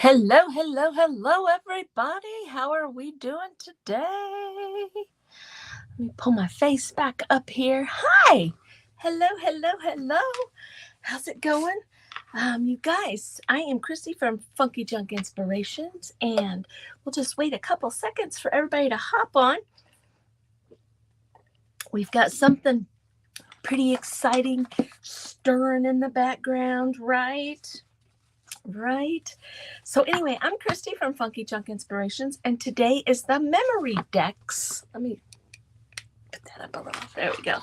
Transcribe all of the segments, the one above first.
Hello, hello, hello, everybody. How are we doing today? Let me pull my face back up here. Hi. Hello, hello, hello. How's it going? You guys, I am Christy from Funky Junk Inspirations, and we'll just wait a couple seconds for everybody to hop on. We've got something pretty exciting stirring in the background, right? Right. So anyway, I'm Christy from Funky Junk Inspirations, and today is the Memordex. Let me put that up a little. There we go.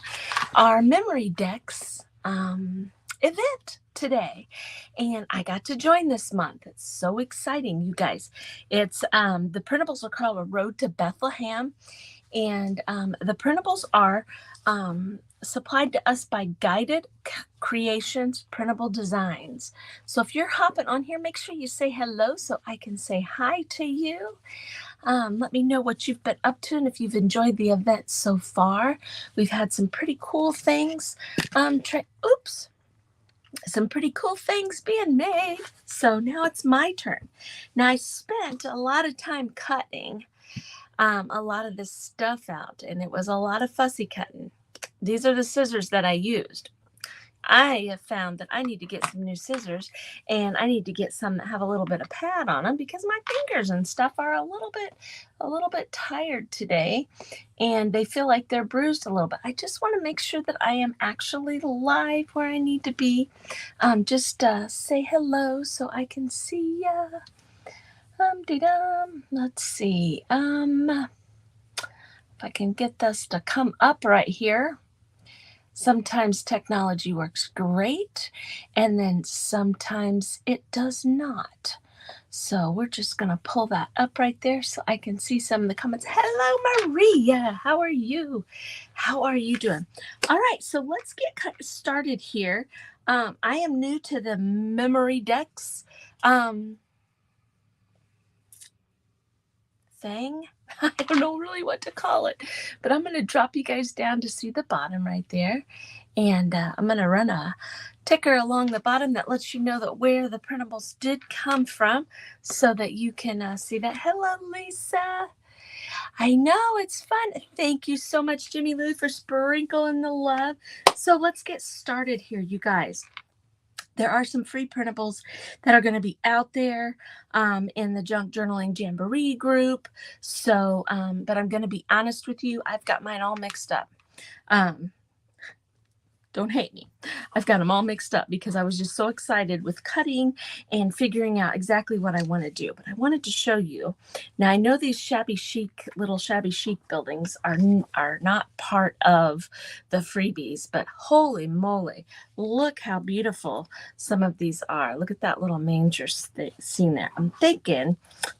Our Memordex event today, and I got to join this month. It's so exciting, you guys. It's the printables are called A Road to Bethlehem, and the printables are supplied to us by Guided Creations Printable Designs. So if you're hopping on here, make sure you say hello so I can say hi to you. Let me know what you've been up to and if you've enjoyed the event so far. We've had some pretty cool things. Some pretty cool things being made. So now it's my turn. Now I spent a lot of time cutting a lot of this stuff out, and it was a lot of fussy cutting. These are the scissors that I used. I have found that I need to get some new scissors, and I need to get some that have a little bit of pad on them because my fingers and stuff are a little bit tired today, and they feel like they're bruised a little bit. I just want to make sure that I am actually live where I need to be. Just say hello so I can see ya. Let's see. If I can get this to come up right here. Sometimes technology works great, and then sometimes it does not. So we're just going to pull that up right there so I can see some of the comments. Hello, Maria. How are you? How are you doing? All right, so let's get started here. I am new to the Memordex thing. I don't know really what to call it, but I'm going to drop you guys down to see the bottom right there, and I'm going to run a ticker along the bottom that lets you know that where the printables did come from so that you can see that. Hello, Lisa. I know, it's fun. Thank you so much, Jimmy Lou, for sprinkling the love. So let's get started here, you guys. There are some free printables that are going to be out there in the Junk Journaling Jamboree group. So, but I'm going to be honest with you, I've got mine all mixed up. Don't hate me. I've got them all mixed up because I was just so excited with cutting and figuring out exactly what I want to do. But I wanted to show you. Now, I know these little shabby chic buildings are not part of the freebies, but holy moly, look how beautiful some of these are. Look at that little manger scene there. I'm thinking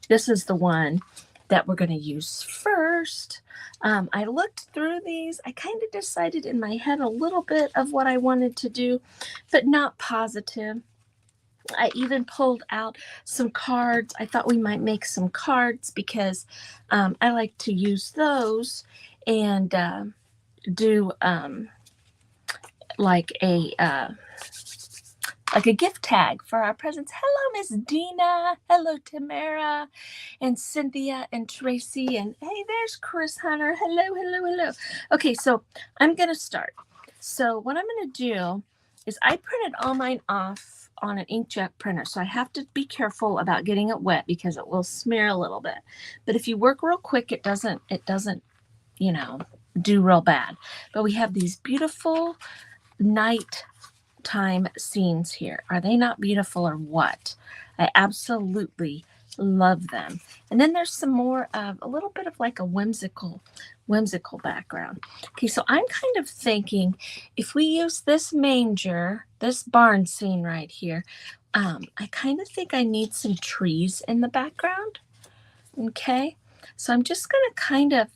this is the one that we're going to use first. I looked through these. I kind of decided in my head a little bit of what I wanted to do, but not positive. I even pulled out some cards. I thought we might make some cards because I like to use those and do like a gift tag for our presents. Hello, Miss Dina. Hello, Tamara and Cynthia and Tracy. And hey, there's Chris Hunter. Hello, hello, hello. Okay, so I'm going to start. So what I'm going to do is I printed all mine off on an inkjet printer. So I have to be careful about getting it wet because it will smear a little bit. But if you work real quick, it doesn't, do real bad. But we have these beautiful nighttime scenes here. Are they not beautiful or what? I absolutely love them. And then there's some more of a little bit of like a whimsical background. Okay, so I'm kind of thinking if we use this manger, this barn scene right here, I kind of think I need some trees in the background. Okay, so I'm just going to kind of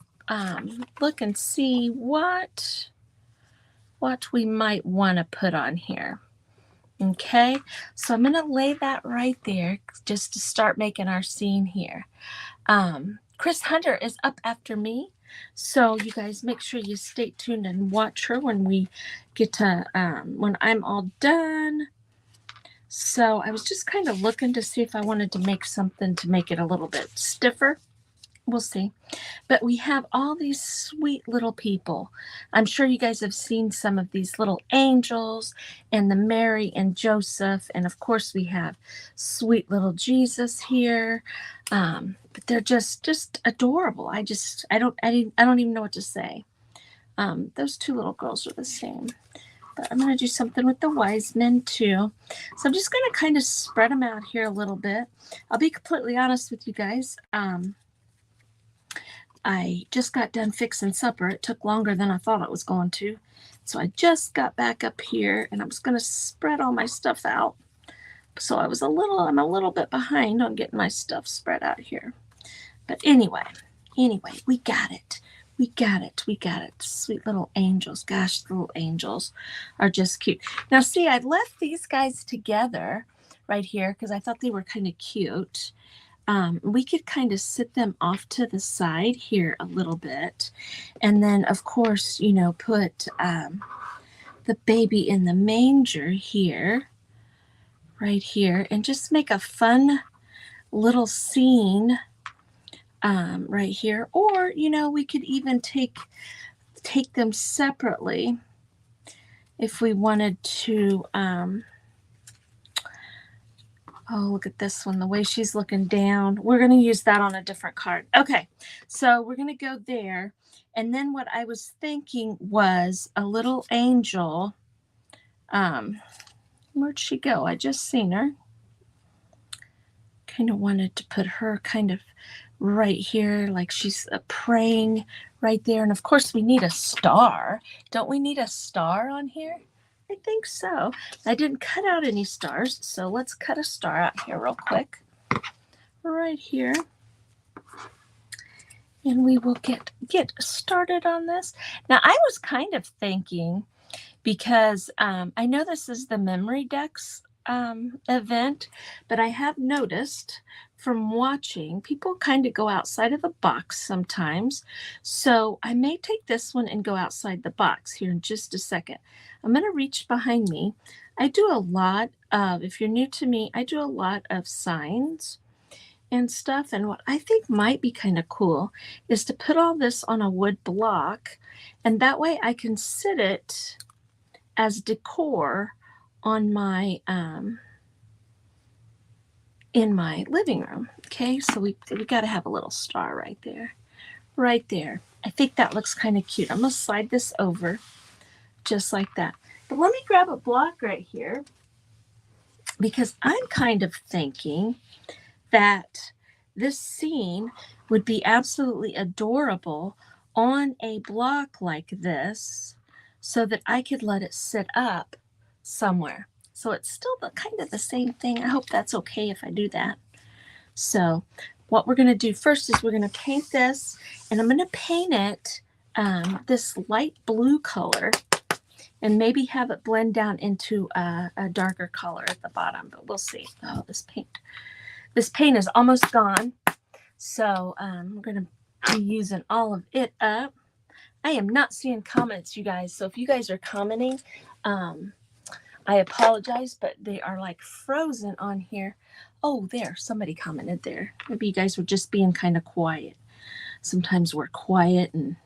look and see what we might want to put on here. Okay, so I'm going to lay that right there just to start making our scene here. Chris Hunter is up after me, so you guys make sure you stay tuned and watch her when we get to when I'm all done. So I was just kind of looking to see if I wanted to make something to make it a little bit stiffer. We'll see. But we have all these sweet little people. I'm sure you guys have seen some of these little angels and the Mary and Joseph. And of course we have sweet little Jesus here. But they're just adorable. I don't even know what to say. Those two little girls are the same. But I'm going to do something with the wise men too. So I'm just going to kind of spread them out here a little bit. I'll be completely honest with you guys. I just got done fixing supper. It took longer than I thought it was going to. So I just got back up here and I'm just going to spread all my stuff out. So I'm a little bit behind on getting my stuff spread out here. But anyway, we got it. We got it. Sweet little angels. Gosh, the little angels are just cute. Now, see, I left these guys together right here because I thought they were kind of cute. We could kind of sit them off to the side here a little bit. And then, of course, put the baby in the manger here, right here, and just make a fun little scene right here. Or, we could even take them separately if we wanted to. Oh, look at this one, the way she's looking down. We're going to use that on a different card. Okay, so we're going to go there. And then what I was thinking was a little angel. Where'd she go? I just seen her. Kind of wanted to put her kind of right here, like she's praying right there. And of course, we need a star. Don't we need a star on here? I think so. I didn't cut out any stars, so let's cut a star out here real quick. Right here. And we will get started on this. Now, I was kind of thinking, because I know this is the Memordex event, but I have noticed from watching, people kind of go outside of the box sometimes. So I may take this one and go outside the box here in just a second. I'm going to reach behind me. I do a lot of, if you're new to me, I do a lot of signs and stuff. And what I think might be kind of cool is to put all this on a wood block. And that way I can sit it as decor on my in my living room. Okay, so we got to have a little star right there. I think that looks kind of cute. I'm gonna slide this over just like that. But let me grab a block right here, because I'm kind of thinking that this scene would be absolutely adorable on a block like this, so that I could let it sit up somewhere. So it's still kind of the same thing. I hope that's okay if I do that. So what we're going to do first is we're going to paint this, and I'm going to paint it this light blue color, and maybe have it blend down into a darker color at the bottom, but we'll see. Oh, this paint is almost gone. So we're going to be using all of it up. I am not seeing comments, you guys. So if you guys are commenting, I apologize, but they are like frozen on here. Oh, there, somebody commented there. Maybe you guys were just being kind of quiet. Sometimes we're quiet and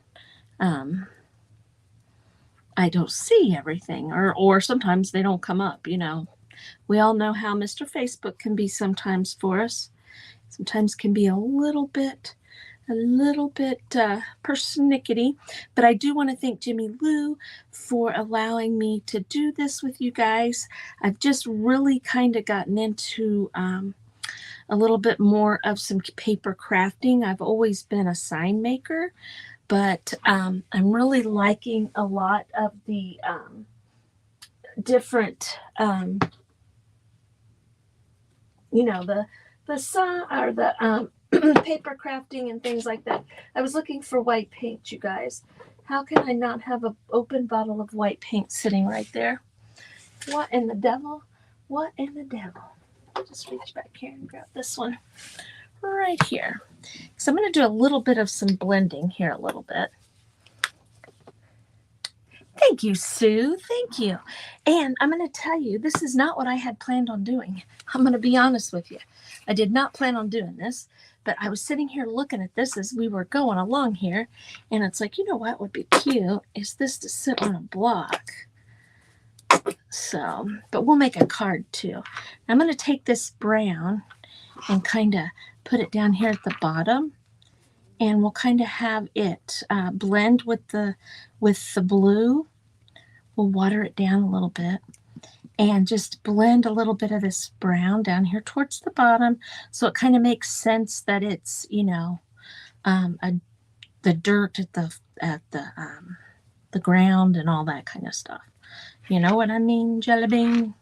I don't see everything, or sometimes they don't come up, We all know how Mr. Facebook can be sometimes for us. Sometimes can be a little bit persnickety, but I do want to thank Jimmy Lou for allowing me to do this with you guys. I've just really kind of gotten into a little bit more of some paper crafting. I've always been a sign maker, but I'm really liking a lot of the different, the sign or the paper crafting and things like that. I was looking for white paint, you guys. How can I not have an open bottle of white paint sitting right there? What in the devil? What in the devil? I'll just reach back here and grab this one right here. So I'm going to do a little bit of some blending here a little bit. Thank you, Sue. Thank you. And I'm going to tell you, this is not what I had planned on doing. I'm going to be honest with you. I did not plan on doing this, but I was sitting here looking at this as we were going along here, and it's like, you know what would be cute is this to sit on a block. So, but we'll make a card too. I'm going to take this brown and kind of put it down here at the bottom, and we'll kind of have it blend with the blue. We'll water it down a little bit and just blend a little bit of this brown down here towards the bottom, so it kind of makes sense that it's, you know, the dirt at the ground and all that kind of stuff. You know what I mean, Jelly Bean?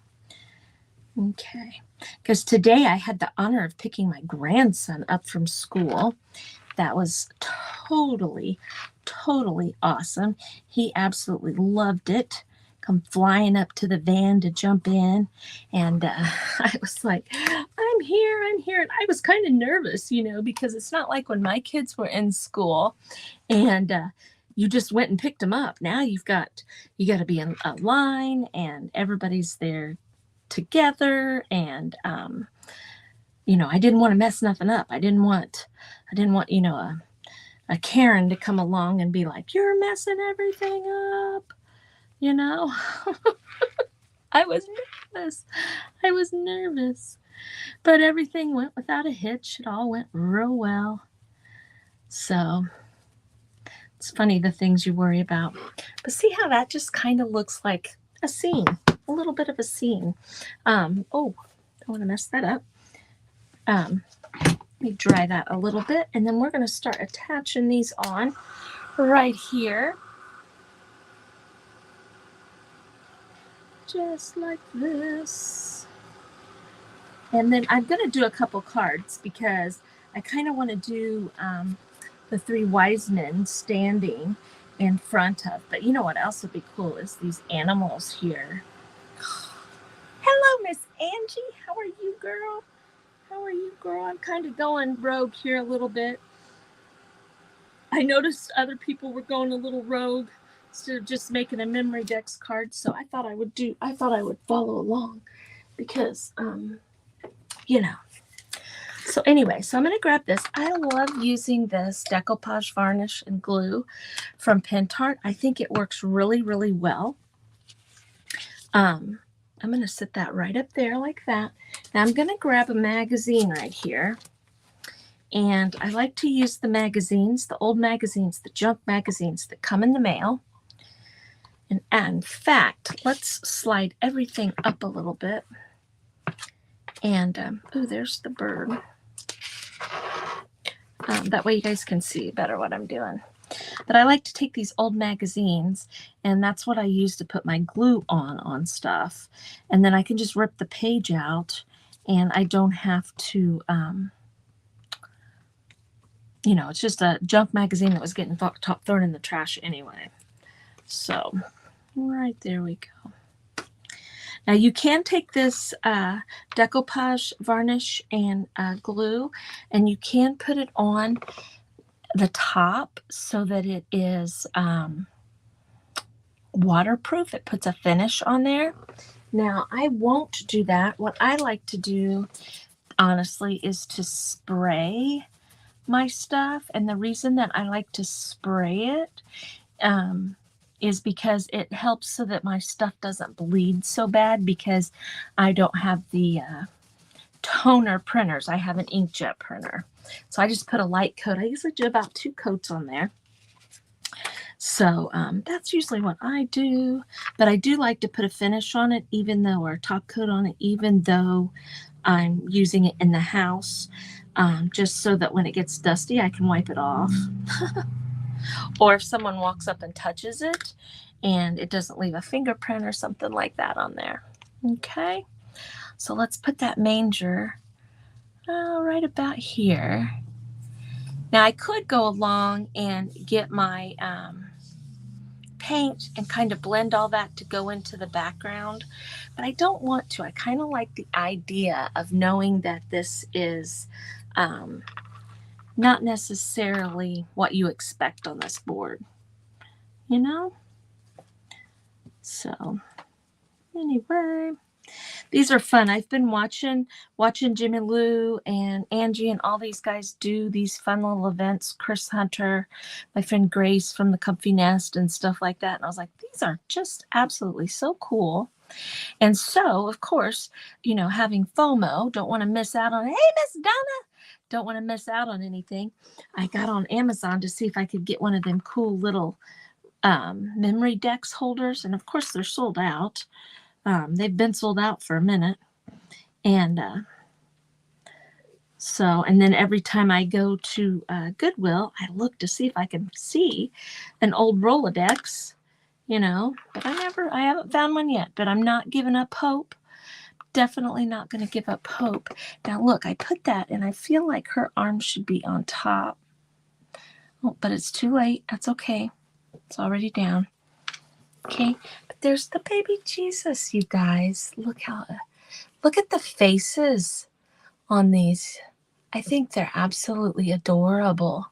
Okay. Because today I had the honor of picking my grandson up from school. That was totally awesome. He absolutely loved it. Come flying up to the van to jump in. And I was like, I'm here. And I was kind of nervous, you know, because it's not like when my kids were in school and you just went and picked them up. Now you got to be in a line and everybody's there together. And, you know, I didn't want to mess nothing up. I didn't want, you know, a Karen to come along and be like, you're messing everything up, you know. I was nervous, but everything went without a hitch. It all went real well. So it's funny the things you worry about, but see how that just kind of looks like a scene, a little bit of a scene. Oh, I want to mess that up. Let me dry that a little bit, and then we're going to start attaching these on right here. Just like this. And then I'm going to do a couple cards because I kind of want to do the three wise men standing in front of. But you know what else would be cool is these animals here. Hello, Miss Angie. How are you, girl? I'm kind of going rogue here a little bit. I noticed other people were going a little rogue instead of just making a Memordex card, so I thought I would follow along because you know. So anyway, so I'm going to grab this. I love using this decoupage varnish and glue from Pentart. I think it works really, really well. I'm going to sit that right up there like that. Now I'm going to grab a magazine right here. And I like to use the magazines, the old magazines, the junk magazines that come in the mail. And in fact, let's slide everything up a little bit. And, oh, there's the bird. That way you guys can see better what I'm doing. But I like to take these old magazines, and that's what I use to put my glue on stuff. And then I can just rip the page out, and I don't have to, you know, it's just a junk magazine that was getting thrown in the trash anyway. So right there we go. Now you can take this decoupage varnish and glue, and you can put it on the top so that it is waterproof. It puts a finish on there. Now I won't do that. What I like to do, honestly, is to spray my stuff. And the reason that I like to spray it is because it helps so that my stuff doesn't bleed so bad, because I don't have the toner printers. I have an inkjet printer. So I just put a light coat. I usually do about 2 coats on there. So that's usually what I do. But I do like to put a finish on it, or a top coat on it, even though I'm using it in the house, just so that when it gets dusty, I can wipe it off. Or if someone walks up and touches it and it doesn't leave a fingerprint or something like that on there. Okay, so let's put that manger right about here. Now I could go along and get my paint and kind of blend all that to go into the background, but I don't want to. I kind of like the idea of knowing that this is not necessarily what you expect on this board, you know? So anyway, these are fun. I've been watching Jimmy Lou and Angie and all these guys do these fun little events. Chris Hunter, my friend Grace from the Comfy Nest and stuff like that. And I was like, these are just absolutely so cool. And so, of course, you know, having FOMO, don't want to miss out on, hey, Miss Donna, don't want to miss out on anything. I got on Amazon to see if I could get one of them cool little Memordex holders. And of course, they're sold out. They've been sold out for a minute. And and then every time I go to Goodwill, I look to see if I can see an old Rolodex, you know, but I haven't found one yet, but I'm not giving up hope. Definitely not going to give up hope. Now look, I put that and I feel like her arm should be on top. Oh, but it's too late. That's okay. It's already down. Okay, but there's the baby Jesus, you guys. Look at the faces on these. I think they're absolutely adorable.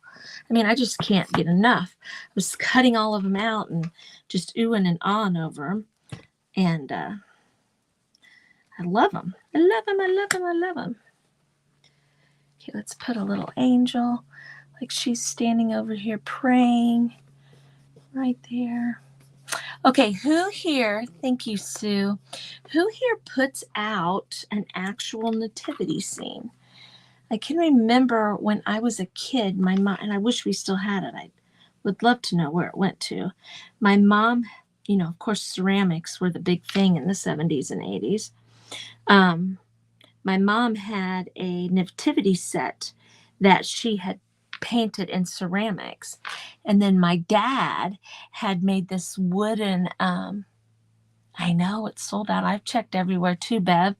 I mean, I just can't get enough. I was cutting all of them out and just oohing and ahhing over them. And I love them. I love them. I love them. I love them. Okay, let's put a little angel, like she's standing over here praying right there. Okay, who here, thank you, Sue, who here puts out an actual nativity scene? I can remember when I was a kid, my mom, and I wish we still had it. I would love to know where it went to. My mom, you know, of course, ceramics were the big thing in the 70s and 80s. My mom had a nativity set that she had painted in ceramics. And then my dad had made this wooden, I know it's sold out. I've checked everywhere too, Bev.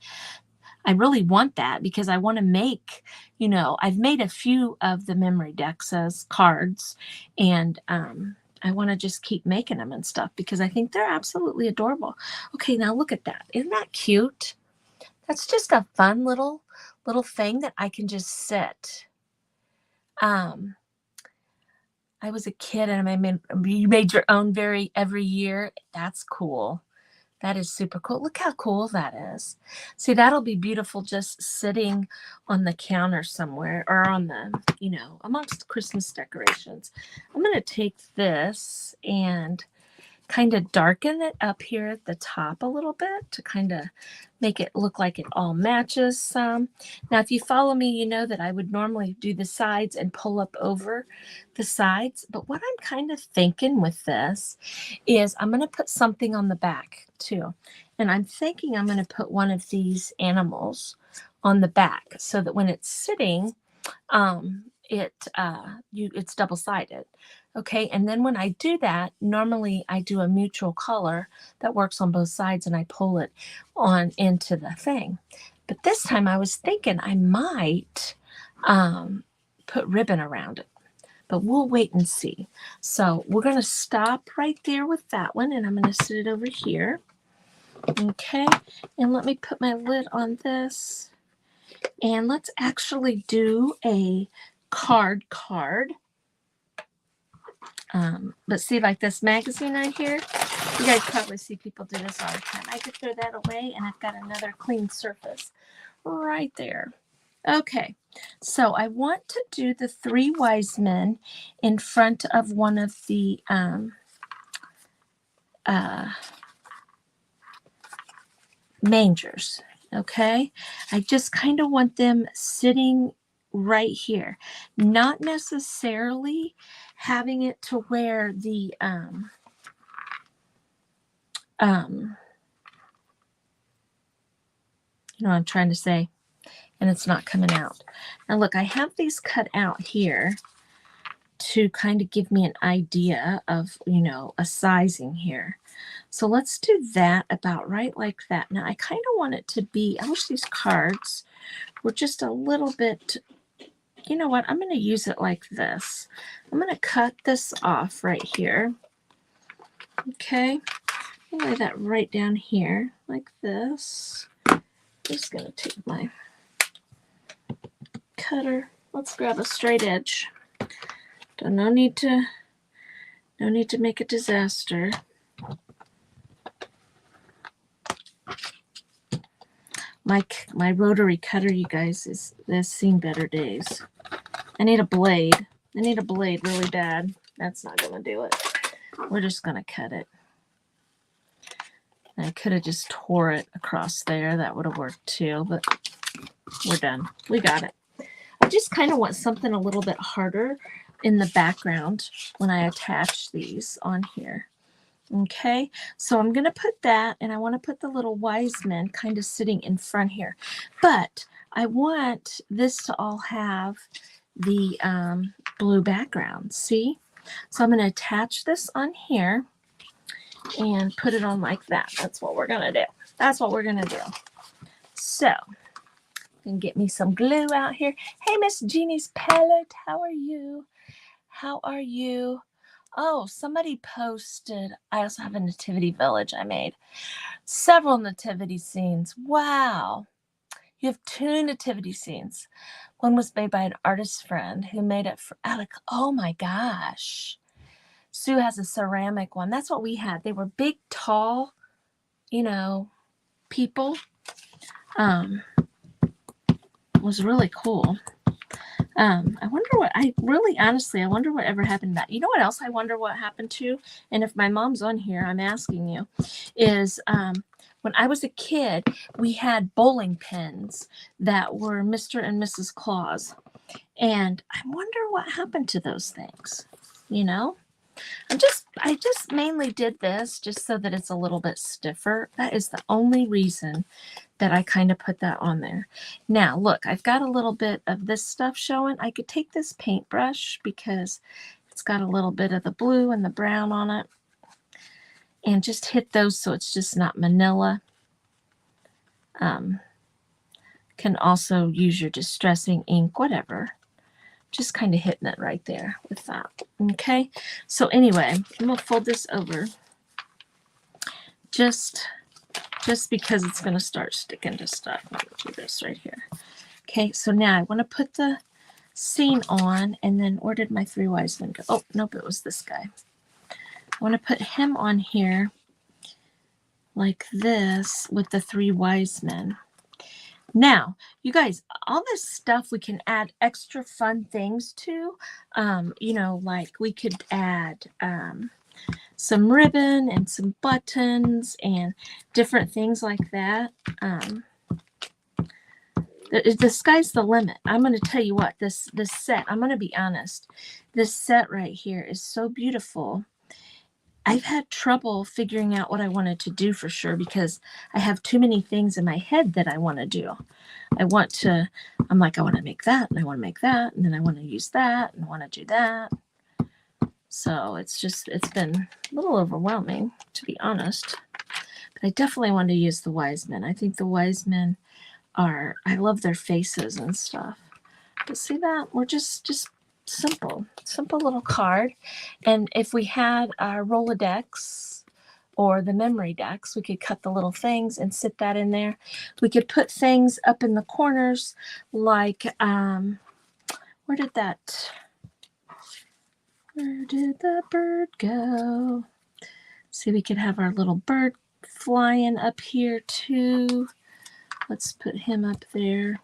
I really want that because I want to make, you know, I've made a few of the Memordex cards and I want to just keep making them and stuff because I think they're absolutely adorable. Okay, now look at that. Isn't that cute? That's just a fun little thing that I can just sit. I was a kid and you made your own every year. That's cool. That is super cool. Look how cool that is. See, that'll be beautiful just sitting on the counter somewhere or on the, you know, amongst the Christmas decorations. I'm going to take this and kind of darken it up here at the top a little bit to kind of make it look like it all matches some. Now, if you follow me, you know that I would normally do the sides and pull up over the sides. But what I'm kind of thinking with this is I'm going to put something on the back too. And I'm thinking I'm going to put one of these animals on the back so that when it's sitting, it's double-sided. Okay, and then when I do that, normally I do a mutual color that works on both sides and I pull it on into the thing. But this time I was thinking I might put ribbon around it, but we'll wait and see. So we're going to stop right there with that one and I'm going to sit it over here. Okay, and let me put my lid on this and let's actually do a card. But see, like this magazine right here, you guys probably see people do this all the time. I could throw that away and I've got another clean surface right there. Okay, so I want to do the 3 wise men in front of one of the mangers. Okay, I just kind of want them sitting right here, not necessarily having it to where the you know what I'm trying to say, and it's not coming out. Now look, I have these cut out here to kind of give me an idea of, you know, a sizing here. So let's do that about right like that. Now I kind of want it to be, I wish these cards were just a little bit, you know what, I'm going to use it like this. I'm going to cut this off right here. Okay, I'll lay that right down here like this. Just going to take my cutter. Let's grab a straight edge. No need to make a disaster. my rotary cutter, you guys, has seen better days. I need a blade. I need a blade really bad. That's not going to do it. We're just going to cut it. I could have just tore it across there. That would have worked too, but we're done. We got it. I just kind of want something a little bit harder in the background when I attach these on here. Okay, so I'm going to put that, and I want to put the little wise men kind of sitting in front here. But I want this to all have the blue background. See? So I'm going to attach this on here and put it on like that. That's what we're going to do. That's what we're going to do. So, and get me some glue out here. Hey, Miss Jeannie's palette, how are you? How are you? Oh, somebody posted. I also have a nativity village I made. Several nativity scenes. Wow. You have 2 nativity scenes. One was made by an artist friend who made it for Alec. Oh my gosh. Sue has a ceramic one. That's what we had. They were big, tall, people. It was really cool. I wonder honestly, I wonder what ever happened to that. You know what else I wonder what happened to? And if my mom's on here, I'm asking you, is when I was a kid, we had bowling pins that were Mr. and Mrs. Claus. And I wonder what happened to those things, I just mainly did this just so that it's a little bit stiffer. That is the only reason that I kind of put that on there. Now, look, I've got a little bit of this stuff showing. I could take this paintbrush because it's got a little bit of the blue and the brown on it and just hit those so it's just not manila. Can also use your distressing ink, whatever. Just kind of hitting it right there with that. Okay, so anyway, I'm going to fold this over just because it's going to start sticking to stuff. I'm going to do this right here. Okay, so now I want to put the scene on, and then where did my 3 wise men go? Oh, nope, it was this guy. I want to put him on here like this with the 3 wise men. Now, you guys, all this stuff we can add extra fun things to. Like we could add some ribbon and some buttons and different things like that. The sky's the limit. I'm going to tell you what, this set, I'm going to be honest, this set right here is so beautiful. I've had trouble figuring out what I wanted to do for sure because I have too many things in my head that I want to do. I'm like, I want to make that, and I want to make that, and then I want to use that, and I want to do that. So it's been a little overwhelming, to be honest. But I definitely want to use the wise men. I think the wise men I love their faces and stuff. But see that? We're just simple little card. And if we had our Rolodex or the memory decks, we could cut the little things and sit that in there. We could put things up in the corners like where did the bird go? See, we could have our little bird flying up here too. Let's put him up there.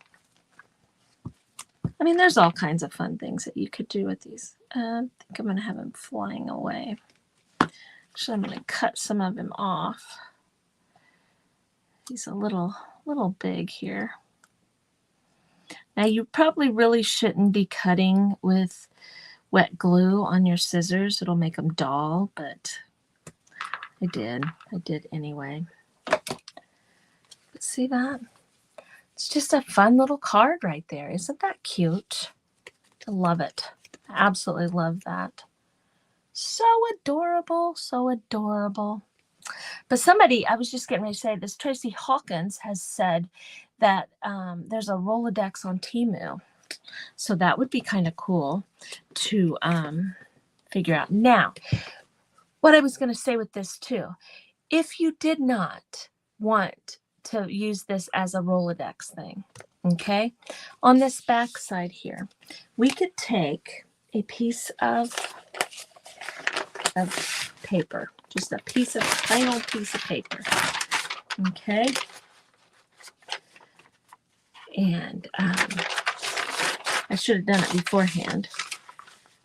I mean, there's all kinds of fun things that you could do with these. I think I'm going to have him flying away. Actually, I'm going to cut some of him off. He's a little big here. Now, you probably really shouldn't be cutting with wet glue on your scissors. It'll make them dull, but I did anyway. But see that? It's just a fun little card right there. Isn't that cute? I love it. I absolutely love that. So adorable, so adorable. But somebody, I was just getting ready to say this, Tracy Hawkins has said that there's a Rolodex on Temu. So that would be kind of cool to figure out. Now, what I was going to say with this too, if you did not want to use this as a Rolodex thing, okay, on this back side here, we could take a piece of paper, just a plain old piece of paper, okay, And I should have done it beforehand.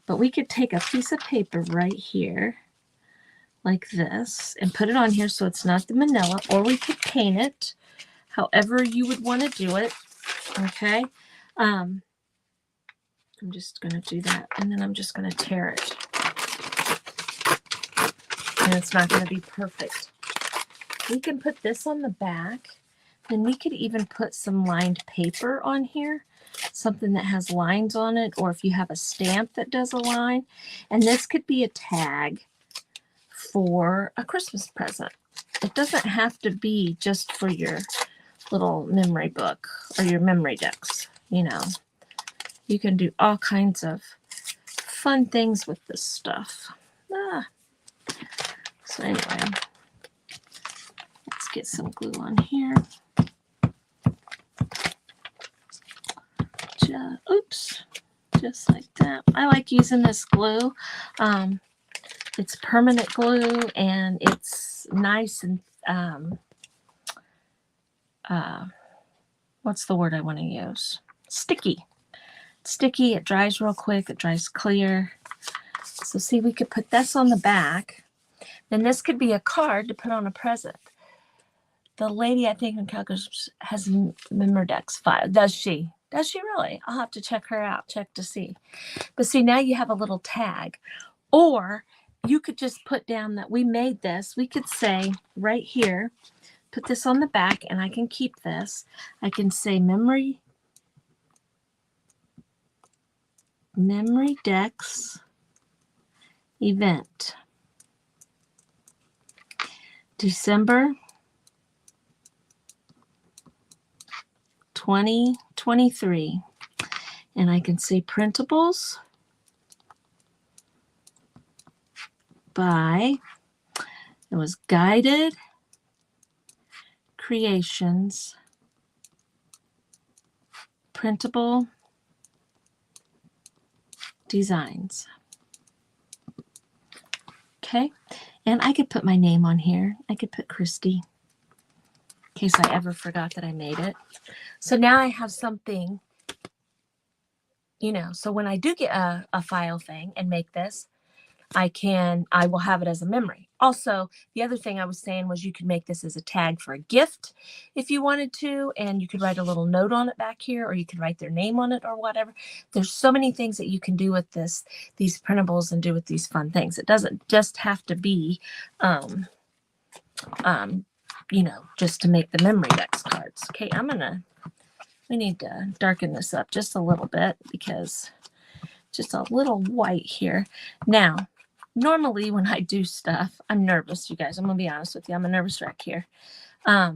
But we could take a piece of paper right here, like this, and put it on here so it's not the manila, or we could paint it however you would want to do it. Okay. I'm just going to do that, and then I'm just going to tear it. And it's not going to be perfect. We can put this on the back. Then we could even put some lined paper on here, something that has lines on it, or if you have a stamp that does a line. And this could be a tag for a Christmas present. It doesn't have to be just for your little memory book or your memory decks. You know, you can do all kinds of fun things with this stuff. So anyway, let's get some glue on here. Oops, just like that. I like using this glue. It's permanent glue, and it's nice and what's the word I want to use? Sticky. Sticky. It dries real quick. It dries clear. So see, we could put this on the back. Then this could be a card to put on a present. The lady, I think, in Calgary has Memordex file. Does she? Does she really? I'll have to check her out, check to see. But see, now you have a little tag. Or you could just put down that we made this. We could say right here, put this on the back, and I can keep this. I can say Memordex event. December 2023, and I can say printables by, it was Guided Creations Printable Designs. Okay, and I could put my name on here. I could put Christy, in case I ever forgot that I made it. So now I have something, you know, so when I do get a file thing and make this, I will have it as a memory. Also, the other thing I was saying was you could make this as a tag for a gift if you wanted to, and you could write a little note on it back here, or you could write their name on it or whatever. There's so many things that you can do with these printables and do with these fun things. It doesn't just have to be, you know, just to make the Memordex cards. Okay, we need to darken this up just a little bit because just a little white here. Now, normally when I do stuff, I'm nervous, you guys. I'm going to be honest with you. I'm a nervous wreck here. I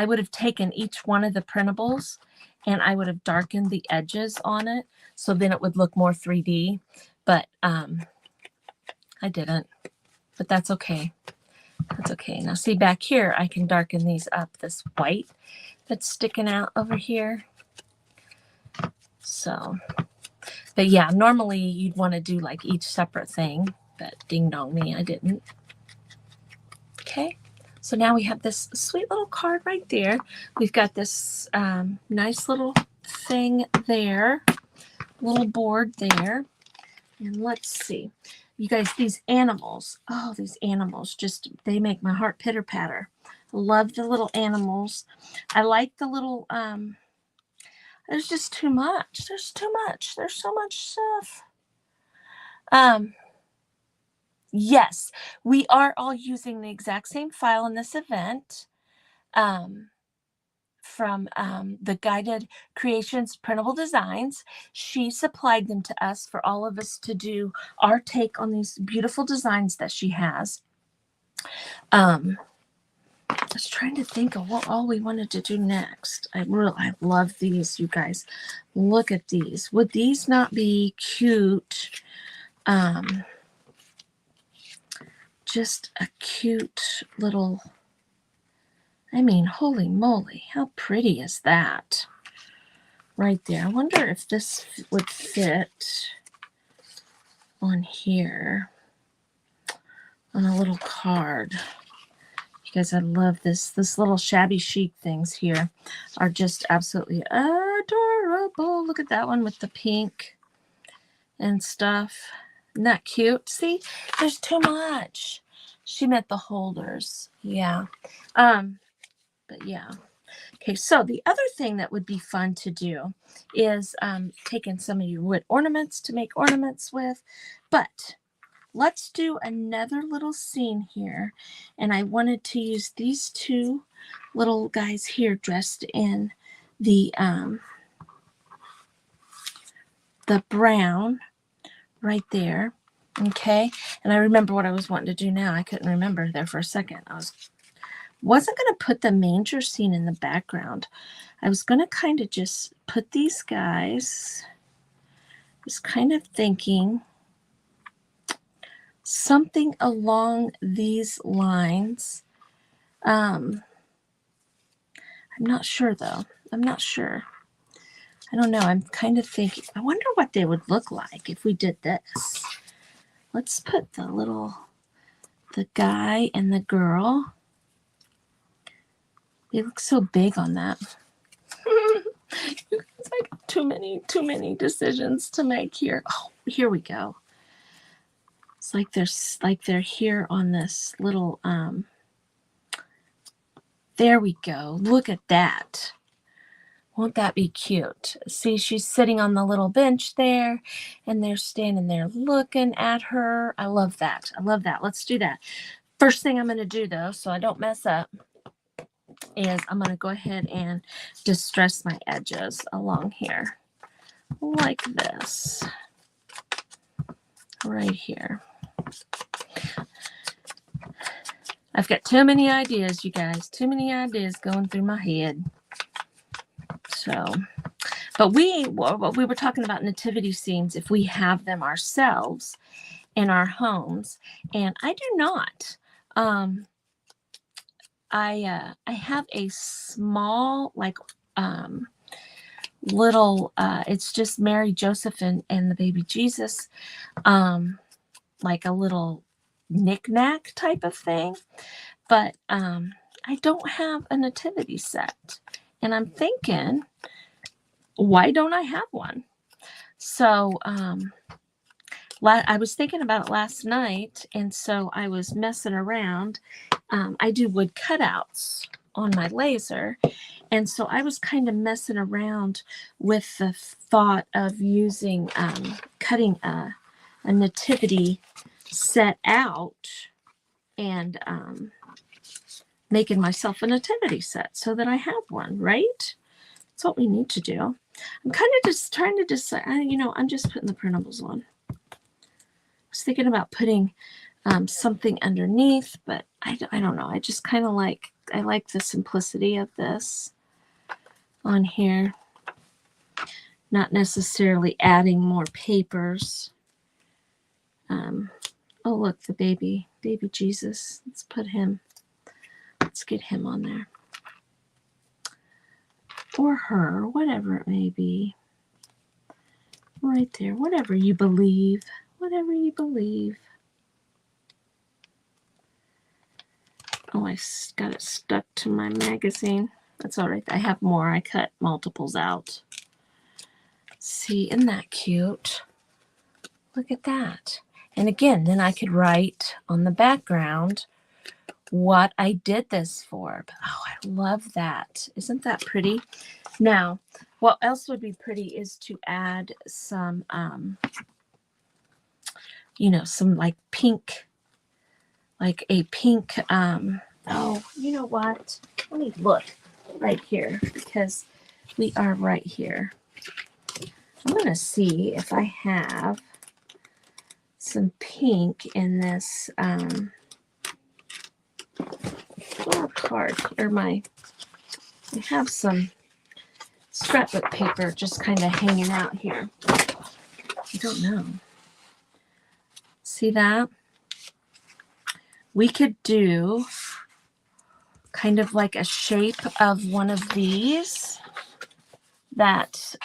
would have taken each one of the printables and I would have darkened the edges on it so then it would look more 3D. But I didn't. But that's okay. That's okay. Now see back here, I can darken these up, this white that's sticking out over here. So, but yeah, normally you'd want to do like each separate thing, but ding dong me, I didn't. Okay, so now we have this sweet little card right there. We've got this nice little thing there, little board there. And let's see. You guys, these animals, oh, these animals, just, they make my heart pitter patter. Love the little animals. I like the little, there's just too much. There's too much. There's so much stuff. Yes, we are all using the exact same file in this event. From the Guided Creations Printable Designs. She supplied them to us for all of us to do our take on these beautiful designs that she has. I was trying to think of what all we wanted to do next. I love these, you guys. Look at these. Would these not be cute? Just a cute little, I mean, holy moly, how pretty is that? Right there. I wonder if this would fit on here on a little card. You Guys, I love this. This little shabby chic things here are just absolutely adorable. Look at that one with the pink and stuff. Isn't that cute? See, there's too much. She meant the holders. Yeah. But yeah. Okay, so the other thing that would be fun to do is taking some of your wood ornaments to make ornaments with. But let's do another little scene here. And I wanted to use these two little guys here dressed in the brown right there. Okay. And I remember what I was wanting to do now. I couldn't remember there for a second. Wasn't going to put the manger scene in the background. I was going to kind of just put these guys, just kind of thinking something along these lines. I'm not sure though. I'm not sure. I don't know. I'm kind of thinking, I wonder what they would look like if we did this. Let's put the guy and the girl. They look so big on that. It's like too many decisions to make here. Oh, here we go. It's like they're here on this little there we go. Look at that. Won't that be cute? See, she's sitting on the little bench there, and they're standing there looking at her. I love that. I love that. Let's do that. First thing I'm going to do, though, so I don't mess up, is I'm going to go ahead and distress my edges along here like this. Right here. I've got too many ideas, you guys. Too many ideas going through my head. So, but we were talking about nativity scenes if we have them ourselves in our homes, and I do not. I have a small little it's just Mary, Joseph, and the baby Jesus, like a little knick-knack type of thing, but I don't have a nativity set, and I'm thinking, why don't I have one? So I was thinking about it last night, and so I was messing around. I do wood cutouts on my laser, and so I was kind of messing around with the thought of using cutting a nativity set out and making myself a nativity set so that I have one, right? That's what we need to do. I'm kind of just trying to decide, I'm just putting the printables on. I was thinking about putting something underneath, but I don't know. I just kind of like the simplicity of this on here. Not necessarily adding more papers. Oh, look, the baby Jesus. Let's get him on there. Or her, whatever it may be. Right there, whatever you believe. Whatever you believe. Oh, I got it stuck to my magazine. That's all right. I have more. I cut multiples out. See, isn't that cute? Look at that. And again, then I could write on the background what I did this for. But, oh, I love that. Isn't that pretty? Now, what else would be pretty is to add some, some like pink, like a pink, oh, you know what? Let me look right here because we are right here. I'm going to see if I have some pink in this little card, or I have some scrapbook paper just kind of hanging out here. I don't know. See that? We could do kind of like a shape of one of these that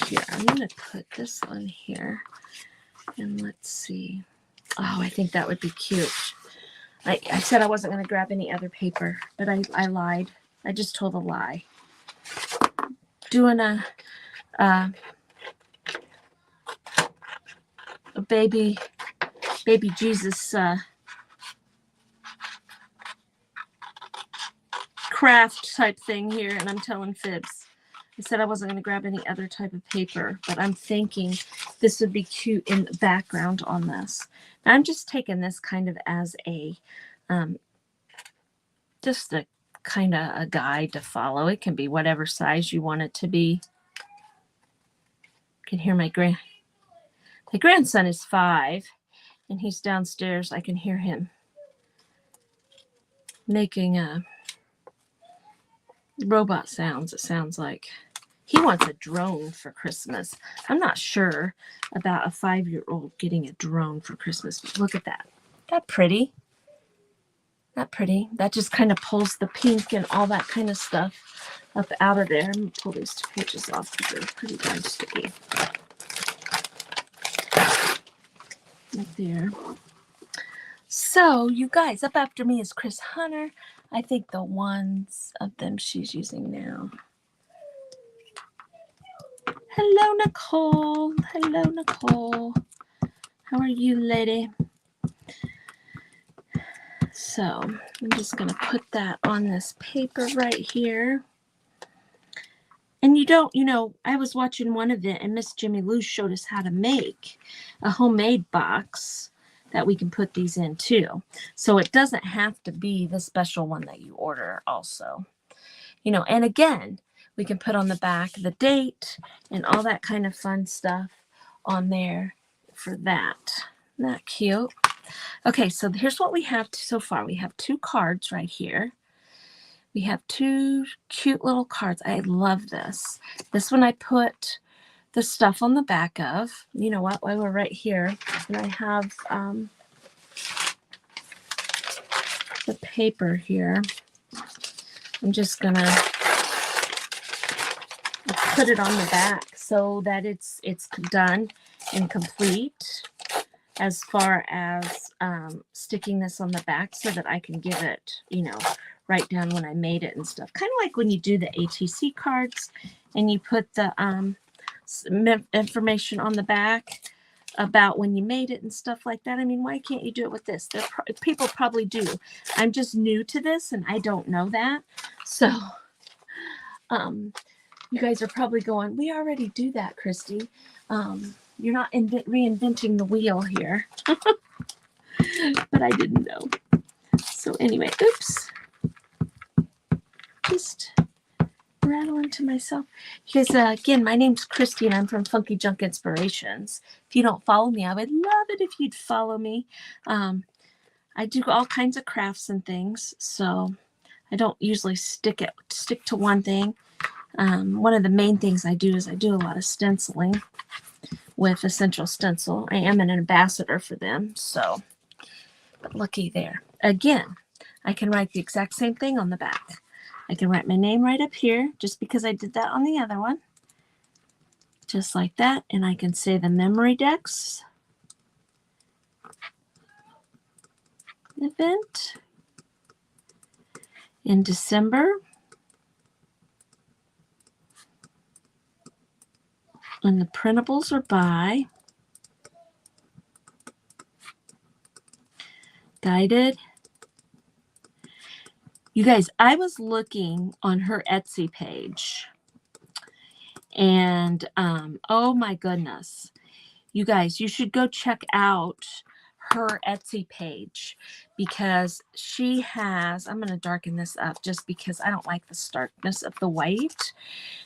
here, I'm going to put this on here. And let's see. Oh, I think that would be cute. I said I wasn't going to grab any other paper, but I lied. I just told a lie. Doing a baby Jesus craft type thing here, and I'm telling fibs. I said I wasn't going to grab any other type of paper, but I'm thinking this would be cute in the background on this. And I'm just taking this kind of as a, just a kind of a guide to follow. It can be whatever size you want it to be. You can hear my grandson is 5, and he's downstairs. I can hear him making robot sounds, it sounds like. He wants a drone for Christmas. I'm not sure about a 5-year-old getting a drone for Christmas. But look at that. That pretty? Not pretty. That just kind of pulls the pink and all that kind of stuff up out of there. I'm going to pull these 2 pages off because they're pretty darn sticky. Right there. So, you guys, up after me is Chris Hunter. I think the ones of them she's using now. Hello, Nicole. Hello, Nicole. How are you, lady? So I'm just going to put that on this paper right here. And I was watching one event and Miss Jimmy Lou showed us how to make a homemade box that we can put these in too. So it doesn't have to be the special one that you order also. And again, we can put on the back the date and all that kind of fun stuff on there for that. Isn't that cute? Okay, so here's what we have so far. We have 2 cards right here. We have 2 cute little cards. I love this. This one I put the stuff on the back of. You know what? While we're right here, and I have the paper here. I'm just going to put it on the back so that it's done and complete as far as sticking this on the back so that I can give it, write down when I made it and stuff. Kind of like when you do the ATC cards and you put the information on the back about when you made it and stuff like that. I mean, why can't you do it with this? People probably do. I'm just new to this and I don't know that. So, you guys are probably going, we already do that, Christy. You're not reinventing the wheel here. But I didn't know. So anyway, oops. Just rattling to myself. You guys, again, my name's Christy and I'm from Funky Junk Inspirations. If you don't follow me, I would love it if you'd follow me. I do all kinds of crafts and things, so I don't usually stick to one thing. One of the main things I do is I do a lot of stenciling with Essential Stencil. I am an ambassador for them, so but looky there. Again, I can write the exact same thing on the back. I can write my name right up here just because I did that on the other one. Just like that. And I can say the Memordex event in December. And the printables are by Guided. You guys, I was looking on her Etsy page and oh my goodness. You guys, you should go check out her Etsy page because she has, I'm going to darken this up just because I don't like the starkness of the white.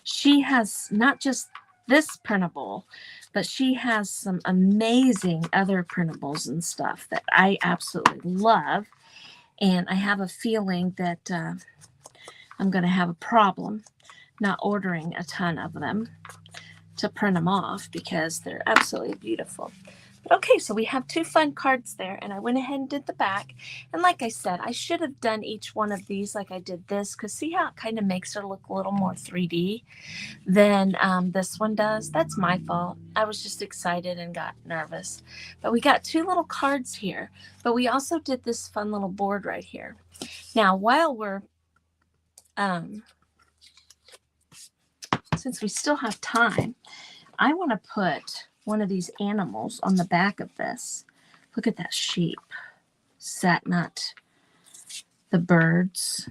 She has not just this printable, but she has some amazing other printables and stuff that I absolutely love. And I have a feeling that I'm going to have a problem not ordering a ton of them to print them off because they're absolutely beautiful. Okay, so we have 2 fun cards there, and I went ahead and did the back. And like I said, I should have done each one of these like I did this, because see how it kind of makes her look a little more 3D than this one does? That's my fault. I was just excited and got nervous. But we got 2 little cards here, but we also did this fun little board right here. Now, while we're, since we still have time, I want to put one of these animals on the back of this. Look at that sheep. Is that not the birds?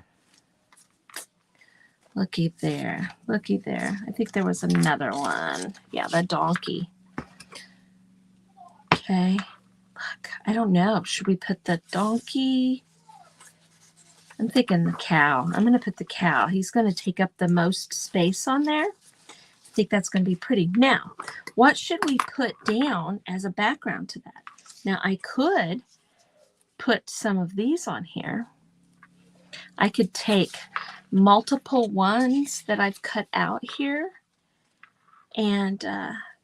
Looky there. Looky there. I think there was another one. Yeah, the donkey. Okay. Look, I don't know. Should we put the donkey? I'm thinking the cow. I'm going to put the cow. He's going to take up the most space on there. I think that's going to be pretty. Now, what should we put down as a background to that? Now, I could put some of these on here. I could take multiple ones that I've cut out here and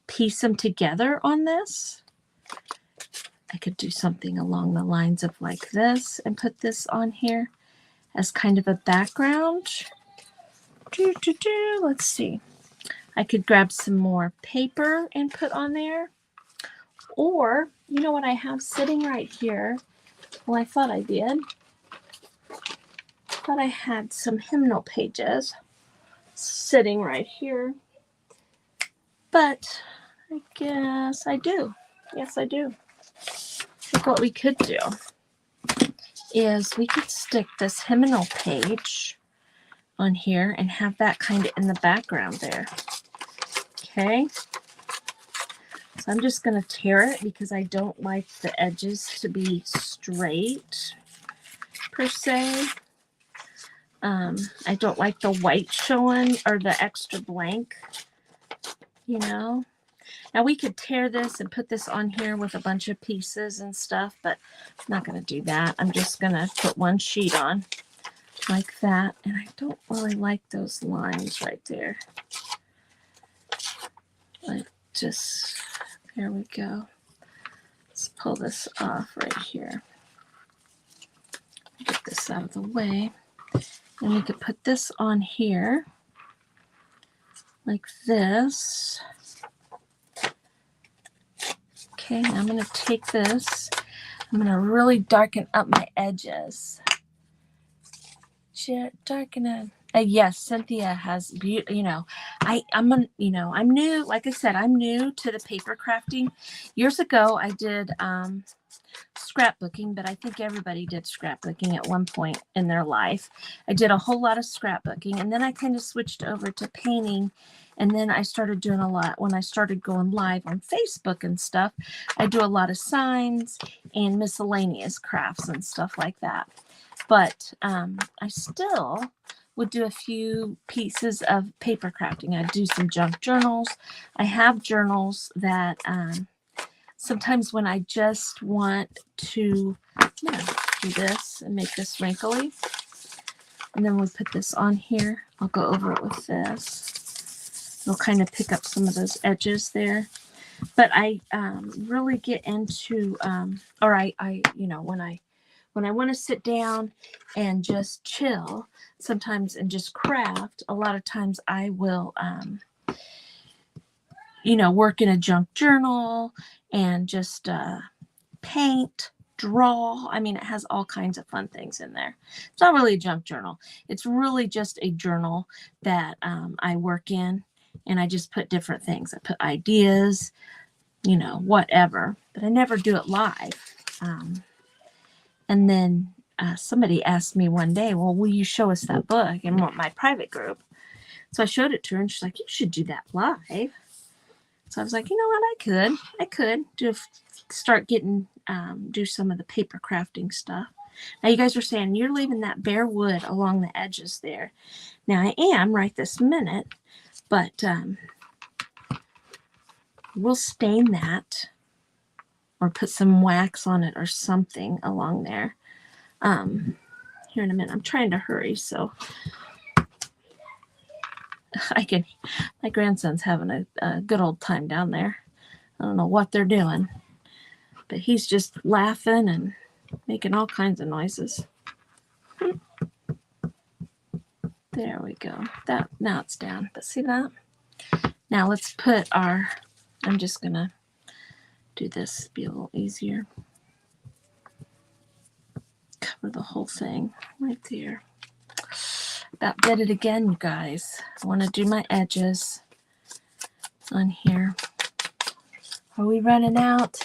piece them together on this. I could do something along the lines of like this and put this on here as kind of a background. Let's see. I could grab some more paper and put on there. Or, you know what I have sitting right here? Well, I thought I did. I thought I had some hymnal pages sitting right here. But I guess I do. Yes, I do. I think what we could do is we could stick this hymnal page on here and have that kind of in the background there. Okay. So I'm just going to tear it because I don't like the edges to be straight per se. I don't like the white showing or the extra blank, you know. Now we could tear this and put this on here with a bunch of pieces and stuff, but I'm not going to do that. I'm just going to put one sheet on like that. And I don't really like those lines right there. Like just, there we go. Let's pull this off right here. Get this out of the way. And we could put this on here like this. Okay, now I'm going to take this. I'm going to really darken up my edges. Darken it. Yes, Cynthia has beauty. You know, I'm new. Like I said, I'm new to the paper crafting. Years ago, I did scrapbooking, but I think everybody did scrapbooking at one point in their life. I did a whole lot of scrapbooking, and then I kind of switched over to painting. And then I started doing a lot when I started going live on Facebook and stuff. I do a lot of signs and miscellaneous crafts and stuff like that. But I still would do a few pieces of paper crafting. I do some junk journals. I have journals that sometimes when I just want to do this and make this wrinkly. And then we put this on here. I'll go over it with this. It'll kind of pick up some of those edges there. But I really get into, when I want to sit down and just chill sometimes and just craft, a lot of times I will, work in a junk journal and just paint, draw. I mean, it has all kinds of fun things in there. It's not really a junk journal. It's really just a journal that I work in, and I just put different things. I put ideas, whatever, but I never do it live. And then somebody asked me one day, well, will you show us that book in my private group? So I showed it to her, and she's like, you should do that live. So I was like, you know what? I could do some of the paper crafting stuff. Now you guys are saying you're leaving that bare wood along the edges there. Now I am right this minute, but we'll stain that or put some wax on it or something along there. Here in a minute. I'm trying to hurry, so my grandson's having a good old time down there. I don't know what they're doing. But he's just laughing and making all kinds of noises. There we go. That now it's down. But see that? Now let's put our, I'm just going to do this, be a little easier. Cover the whole thing right there. About did it again, you guys. I want to do my edges on here. Are we running out?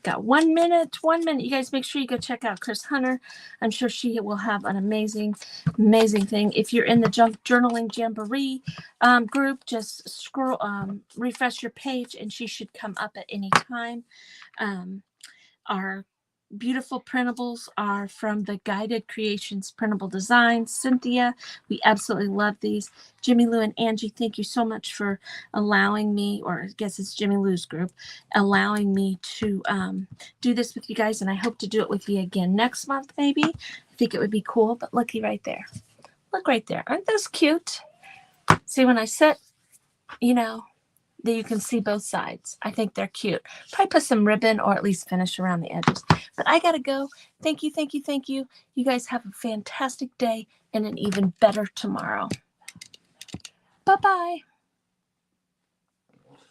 Got 1 minute. You guys make sure you go check out Chris Hunter. I'm sure she will have an amazing thing. If you're in the Junk Journaling Jamboree group, just scroll, refresh your page, and she should come up at any time. Our beautiful printables are from the Guided Creations Printable Designs. Cynthia, we absolutely love these. Jimmy Lou and Angie, thank you so much for allowing me, or I guess it's Jimmy Lou's group, allowing me to do this with you guys, and I hope to do it with you again next month, maybe. I think it would be cool, but looky right there. Look right there. Aren't those cute? See, when I sit, you know, that you can see both sides. I think they're cute. Probably put some ribbon or at least finish around the edges. But I got to go. Thank you. You guys have a fantastic day and an even better tomorrow. Bye-bye.